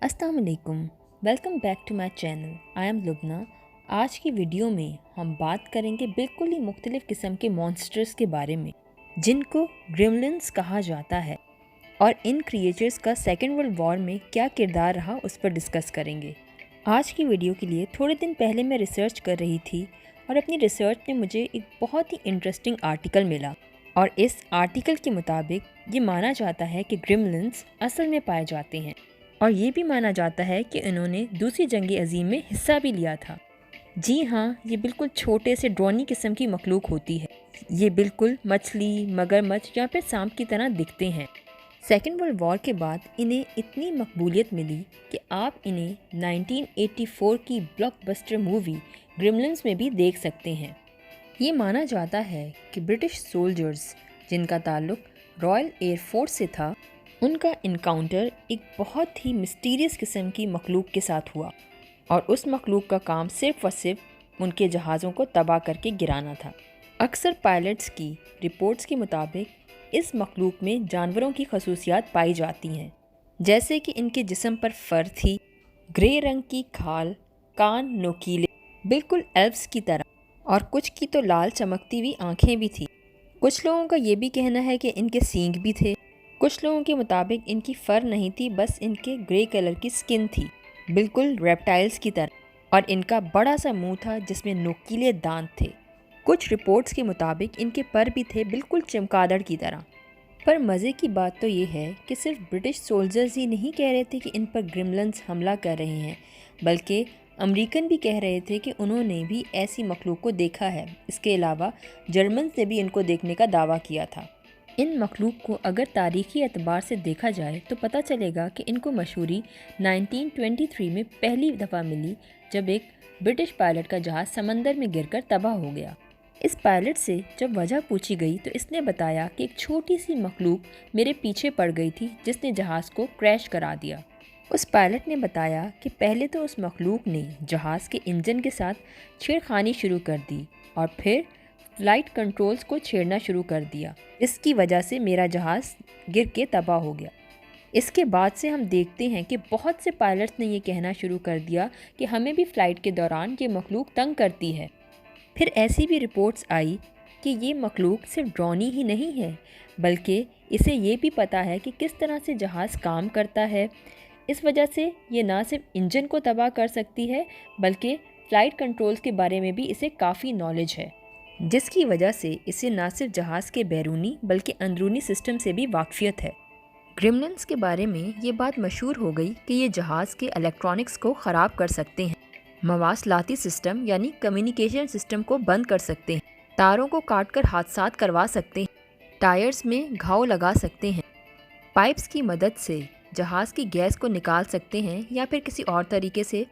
अस्सलाम वालेकुम। Welcome back to my channel. I am Lubna. आज की वीडियो में हम बात करेंगे बिल्कुल ही मुख्तलिफ़ किस्म के मॉन्स्टर्स के बारे में जिनको ग्रिमलिन्स कहा जाता है, और इन क्रिएचर्स का सेकेंड वर्ल्ड वॉर में क्या किरदार रहा उस पर डिस्कस करेंगे। आज की वीडियो के लिए थोड़े दिन पहले मैं रिसर्च कर रही थी और अपनी रिसर्च में मुझे एक बहुत ही इंटरेस्टिंग आर्टिकल मिला, और इस आर्टिकल के मुताबिक ये माना जाता है कि ग्रिमलिन्स असल में पाए जाते हैं, और ये भी माना जाता है कि इन्होंने दूसरी जंग अज़ीम में हिस्सा भी लिया था। जी हाँ, ये बिल्कुल छोटे से ड्रोनी किस्म की मखलूक होती है। ये बिल्कुल मछली, मगरमच्छ या फिर सांप की तरह दिखते हैं। सेकेंड वर्ल्ड वॉर के बाद इन्हें इतनी मकबूलियत मिली कि आप इन्हें 1984 की ब्लॉकबस्टर मूवी ग्रिमलिन्स में भी देख सकते हैं। ये माना जाता है कि ब्रिटिश सोल्जर्स जिनका ताल्लुक रॉयल एयर फोर्स से था, उनका इनकाउंटर एक बहुत ही मिस्टीरियस किस्म की मखलूक के साथ हुआ, और उस मखलूक का काम सिर्फ और सिर्फ उनके जहाज़ों को तबाह करके गिराना था। अक्सर पायलट्स की रिपोर्ट्स के मुताबिक इस मखलूक में जानवरों की खसूसियात पाई जाती हैं, जैसे कि इनके जिस्म पर फर थी, ग्रे रंग की खाल, कान नोकीले बिल्कुल एल्फ्स की तरह, और कुछ की तो लाल चमकती हुई आँखें भी थी। कुछ लोगों का ये भी कहना है कि इनके सींग भी थे। कुछ लोगों के मुताबिक इनकी फर नहीं थी, बस इनके ग्रे कलर की स्किन थी, बिल्कुल रेप्टाइल्स की तरह, और इनका बड़ा सा मुंह था जिसमें नोकीले दांत थे। कुछ रिपोर्ट्स के मुताबिक इनके पर भी थे, बिल्कुल चमगादड़ की तरह। पर मज़े की बात तो ये है कि सिर्फ ब्रिटिश सोल्जर्स ही नहीं कह रहे थे कि इन पर ग्रिमलिन्स हमला कर रहे हैं, बल्कि अमेरिकन भी कह रहे थे कि उन्होंने भी ऐसी मखलूक को देखा है। इसके अलावा जर्मन ने भी इनको देखने का दावा किया था। इन मखलूक को अगर तारीख़ी एतबार से देखा जाए तो पता चलेगा कि इनको मशहूरी 1923 में पहली दफ़ा मिली, जब एक ब्रिटिश पायलट का जहाज़ समंदर में गिरकर तबाह हो गया। इस पायलट से जब वजह पूछी गई तो इसने बताया कि एक छोटी सी मखलूक मेरे पीछे पड़ गई थी जिसने जहाज़ को क्रैश करा दिया। उस पायलट ने बताया कि पहले तो उस मखलूक ने जहाज़ के इंजन के साथ छेड़खानी शुरू कर दी, और फिर फ्लाइट कंट्रोल्स को छेड़ना शुरू कर दिया, इसकी वजह से मेरा जहाज़ गिर के तबाह हो गया। इसके बाद से हम देखते हैं कि बहुत से पायलट्स ने ये कहना शुरू कर दिया कि हमें भी फ़्लाइट के दौरान ये मखलूक तंग करती है। फिर ऐसी भी रिपोर्ट्स आई कि ये मखलूक सिर्फ ड्रोनी ही नहीं है, बल्कि इसे ये भी पता है कि किस तरह से जहाज़ काम करता है। इस वजह से ये ना सिर्फ इंजन को तबाह कर सकती है, बल्कि फ़्लाइट कंट्रोल्स के बारे में भी इसे काफ़ी नॉलेज है, जिसकी वजह से इसे ना सिर्फ जहाज़ के बैरूनी बल्कि अंदरूनी सिस्टम से भी वाकफियत है। ग्रिमलिन्स के बारे में ये बात मशहूर हो गई कि ये जहाज़ के इलेक्ट्रॉनिक्स को ख़राब कर सकते हैं, मवासलाती सिस्टम यानी कम्युनिकेशन सिस्टम को बंद कर सकते हैं, तारों को काटकर हादसात करवा सकते हैं, टायर्स में घाव लगा सकते हैं, पाइप्स की मदद से जहाज़ की गैस को निकाल सकते हैं, या फिर किसी और तरीके से।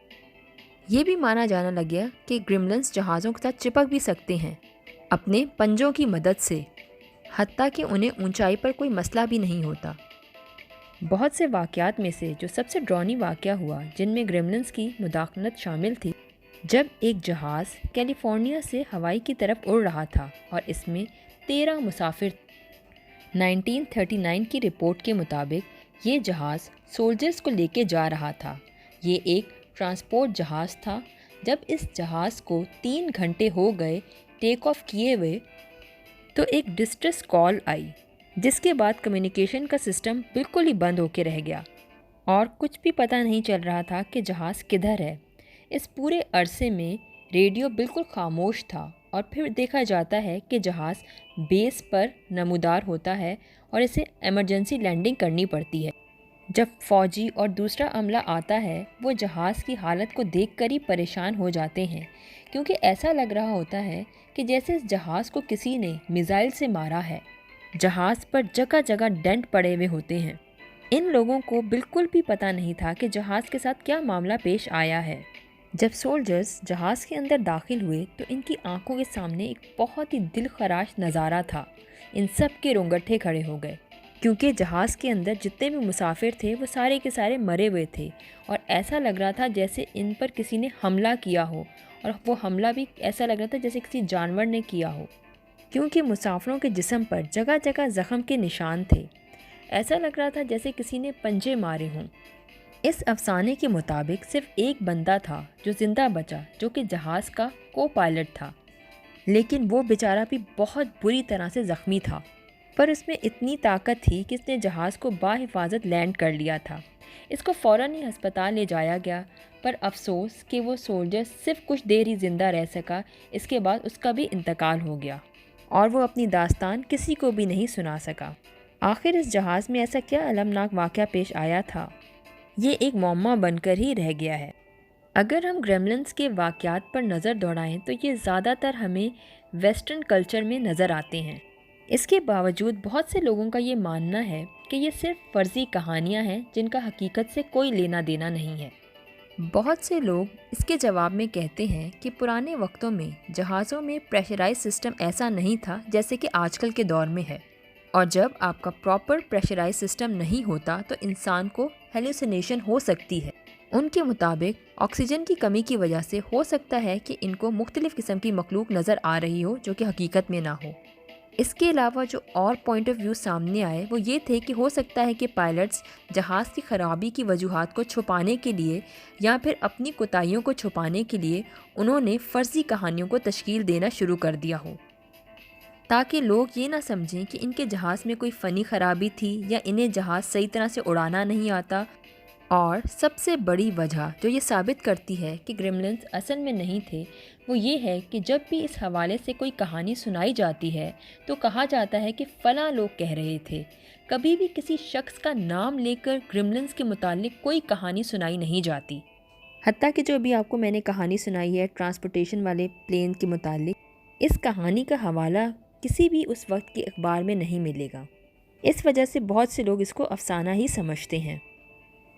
ये भी माना जाने लग गया कि ग्रिमलिन्स जहाज़ों के साथ चिपक भी सकते हैं अपने पंजों की मदद से, हत्ता कि उन्हें ऊंचाई पर कोई मसला भी नहीं होता। बहुत से वाक़यात में से जो सबसे ड्रॉनी वाक़या हुआ जिनमें ग्रिमलिन्स की मुदाखलत शामिल थी, जब एक जहाज़ कैलिफोर्निया से हवाई की तरफ उड़ रहा था और इसमें 13 मुसाफिर। 1939 की रिपोर्ट के मुताबिक ये जहाज़ सोल्जर्स को लेके जा रहा था। ये एक ट्रांसपोर्ट जहाज़ था। जब इस जहाज़ को 3 घंटे हो गए टेक ऑफ किए हुए, तो एक डिस्ट्रेस कॉल आई, जिसके बाद कम्युनिकेशन का सिस्टम बिल्कुल ही बंद होकर रह गया, और कुछ भी पता नहीं चल रहा था कि जहाज़ किधर है। इस पूरे अरसे में रेडियो बिल्कुल खामोश था, और फिर देखा जाता है कि जहाज़ बेस पर नमूदार होता है और इसे इमरजेंसी लैंडिंग करनी पड़ती है। जब फ़ौजी और दूसरा अमला आता है, वो जहाज़ की हालत को देखकर ही परेशान हो जाते हैं, क्योंकि ऐसा लग रहा होता है कि जैसे इस जहाज़ को किसी ने मिसाइल से मारा है। जहाज़ पर जगह जगह डेंट पड़े हुए होते हैं। इन लोगों को बिल्कुल भी पता नहीं था कि जहाज़ के साथ क्या मामला पेश आया है। जब सोल्जर्स जहाज़ के अंदर दाखिल हुए तो इनकी आंखों के सामने एक बहुत ही दिलखराश नज़ारा था। इन सब के रोंगटे खड़े हो गए, क्योंकि जहाज़ के अंदर जितने भी मुसाफिर थे वो सारे के सारे मरे हुए थे, और ऐसा लग रहा था जैसे इन पर किसी ने हमला किया हो, और वो हमला भी ऐसा लग रहा था जैसे किसी जानवर ने किया हो, क्योंकि मुसाफिरों के जिस्म पर जगह जगह ज़ख्म के निशान थे। ऐसा लग रहा था जैसे किसी ने पंजे मारे हों। इस अफसाने के मुताबिक सिर्फ एक बंदा था जो ज़िंदा बचा, जो कि जहाज़ का को पायलट था, लेकिन वो बेचारा भी बहुत बुरी तरह से ज़ख्मी था। पर उसमें इतनी ताकत थी कि इसने जहाज़ को बाहिफाजत लैंड कर लिया था। इसको फ़ौरन ही अस्पताल ले जाया गया, पर अफसोस कि वो सोल्जर सिर्फ कुछ देर ही ज़िंदा रह सका। इसके बाद उसका भी इंतकाल हो गया और वो अपनी दास्तान किसी को भी नहीं सुना सका। आखिर इस जहाज़ में ऐसा क्या अलमनाक वाक़या पेश आया था, ये एक मौमा बनकर ही रह गया है। अगर हम ग्रेमलिन्स के वाक़यात पर नज़र दौड़ाएं तो ये ज़्यादातर हमें वेस्टर्न कल्चर में नज़र आते हैं। इसके बावजूद बहुत से लोगों का ये मानना है कि ये सिर्फ फ़र्ज़ी कहानियाँ हैं जिनका हकीकत से कोई लेना देना नहीं है। बहुत से लोग इसके जवाब में कहते हैं कि पुराने वक्तों में जहाज़ों में प्रेशराइज सिस्टम ऐसा नहीं था जैसे कि आजकल के दौर में है, और जब आपका प्रॉपर प्रेशराइज सिस्टम नहीं होता तो इंसान को हेलुसिनेशन हो सकती है। उनके मुताबिक ऑक्सीजन की कमी की वजह से हो सकता है कि इनको मुख्तलिफ़ किस्म की मखलूक नज़र आ रही हो जो कि हकीकत में ना हो। इसके अलावा जो और पॉइंट ऑफ व्यू सामने आए वो ये थे कि हो सकता है कि पायलट्स जहाज़ की ख़राबी की वजूहात को छुपाने के लिए या फिर अपनी कोताहियों को छुपाने के लिए उन्होंने फ़र्ज़ी कहानियों को तश्कील देना शुरू कर दिया हो, ताकि लोग ये ना समझें कि इनके जहाज़ में कोई फ़नी ख़राबी थी या इन्हें जहाज़ सही तरह से उड़ाना नहीं आता। और सबसे बड़ी वजह जो ये साबित करती है कि ग्रेमलिन्स असल में नहीं थे, वो ये है कि जब भी इस हवाले से कोई कहानी सुनाई जाती है तो कहा जाता है कि फ़लाँ लोग कह रहे थे। कभी भी किसी शख्स का नाम लेकर ग्रेमलिन्स के मुतालिक कोई कहानी सुनाई नहीं जाती। हत्ता कि जो अभी आपको मैंने कहानी सुनाई है ट्रांसपोर्टेशन वाले प्लेन के मुतालिक, इस कहानी का हवाला किसी भी उस वक्त के अखबार में नहीं मिलेगा। इस वजह से बहुत से लोग इसको अफसाना ही समझते हैं।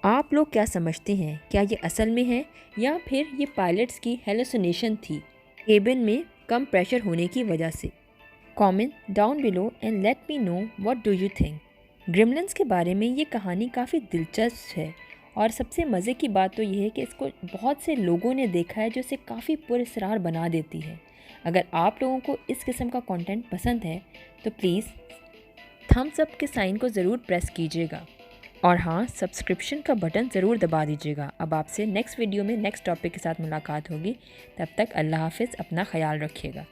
आप लोग क्या समझते हैं, क्या ये असल में है या फिर ये पायलट्स की हेलुसिनेशन थी केबिन में कम प्रेशर होने की वजह से? Comment down below and let me know what do you think. Gremlins के बारे में ये कहानी काफ़ी दिलचस्प है और सबसे मज़े की बात तो ये है कि इसको बहुत से लोगों ने देखा है, जो इसे काफ़ी पुरअसरार बना देती है। अगर आप लोगों को इस किस्म का कंटेंट पसंद है तो प्लीज़ थम्स अप के साइन को ज़रूर प्रेस कीजिएगा, और हाँ, सब्सक्रिप्शन का बटन ज़रूर दबा दीजिएगा। अब आपसे नेक्स्ट वीडियो में नेक्स्ट टॉपिक के साथ मुलाकात होगी। तब तक अल्लाह हाफ़िज़, अपना ख्याल रखिएगा।